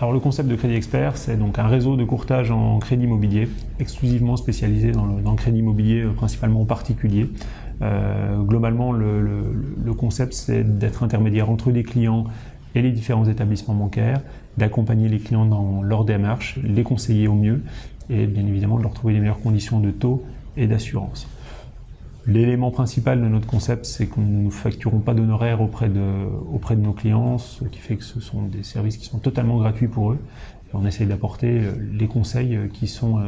Alors le concept de Crédit Expert, c'est donc un réseau de courtage en crédit immobilier, exclusivement spécialisé dans le crédit immobilier, principalement particulier. Globalement, le concept, c'est d'être intermédiaire entre les clients et les différents établissements bancaires, d'accompagner les clients dans leur démarche, les conseiller au mieux et bien évidemment de leur trouver les meilleures conditions de taux et d'assurance. L'élément principal de notre concept, c'est qu'on ne facturons pas d'honoraires auprès de nos clients, ce qui fait que ce sont des services qui sont totalement gratuits pour eux. Et on essaye d'apporter les conseils qui sont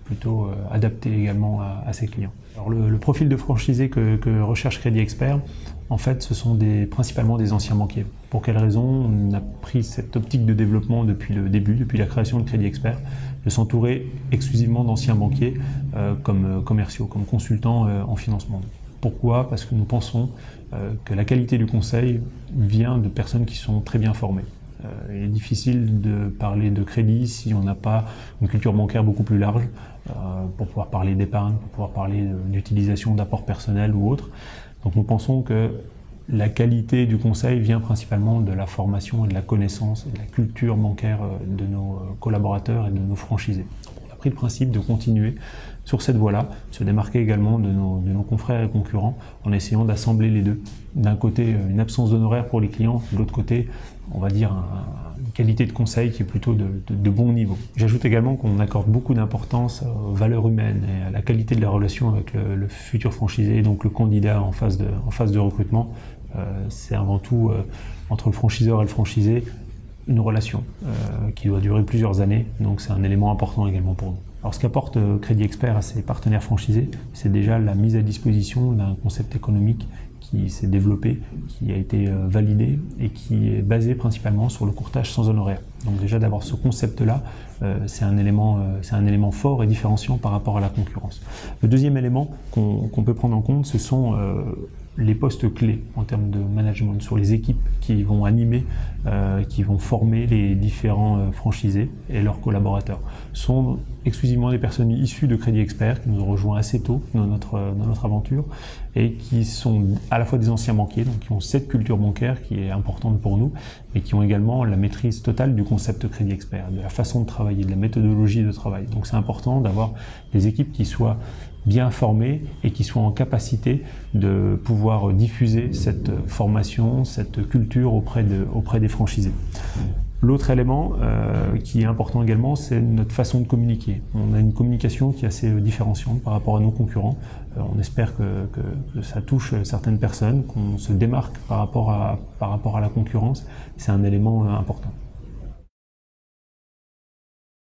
plutôt adaptés également à ces clients. Alors le profil de franchisé que recherche Crédit Expert, en fait, ce sont principalement des anciens banquiers. Pour quelle raison? On a pris cette optique de développement depuis le début, depuis la création de Crédit Expert, de s'entourer exclusivement d'anciens banquiers comme commerciaux, comme consultants en financement. Pourquoi? Parce que nous pensons que la qualité du conseil vient de personnes qui sont très bien formées. Il est difficile de parler de crédit si on n'a pas une culture bancaire beaucoup plus large pour pouvoir parler d'épargne, pour pouvoir parler d'utilisation d'apports personnels ou autres. Donc nous pensons que la qualité du conseil vient principalement de la formation et de la connaissance et de la culture bancaire de nos collaborateurs et de nos franchisés. On a pris le principe de continuer sur cette voie-là, se démarquer également de nos confrères et concurrents en essayant d'assembler les deux. D'un côté, une absence d'honoraires pour les clients, de l'autre côté, on va dire une qualité de conseil qui est plutôt de bon niveau. J'ajoute également qu'on accorde beaucoup d'importance aux valeurs humaines et à la qualité de la relation avec le futur franchisé, donc le candidat en phase de recrutement. C'est avant tout, entre le franchiseur et le franchisé, une relation qui doit durer plusieurs années, donc c'est un élément important également pour nous. Alors ce qu'apporte Crédit Expert à ses partenaires franchisés, c'est déjà la mise à disposition d'un concept économique qui s'est développé, qui a été validé et qui est basé principalement sur le courtage sans honoraires. Donc déjà d'avoir ce concept-là, c'est un élément fort et différenciant par rapport à la concurrence. Le deuxième élément qu'on peut prendre en compte, ce sont les postes clés en termes de management, sur les équipes qui vont animer, qui vont former les différents franchisés et leurs collaborateurs. Ce sont exclusivement des personnes issues de Crédit Expert qui nous ont rejoints assez tôt dans notre aventure et qui sont à la fois des anciens banquiers, donc qui ont cette culture bancaire qui est importante pour nous, mais qui ont également la maîtrise totale du concept Crédit Expert, de la façon de travailler, de la méthodologie de travail. Donc c'est important d'avoir des équipes qui soient bien formés et qui soient en capacité de pouvoir diffuser cette formation, cette culture auprès des franchisés. L'autre élément qui est important également, c'est notre façon de communiquer. On a une communication qui est assez différenciante par rapport à nos concurrents. On espère que ça touche certaines personnes, qu'on se démarque par rapport à la concurrence. C'est un élément important.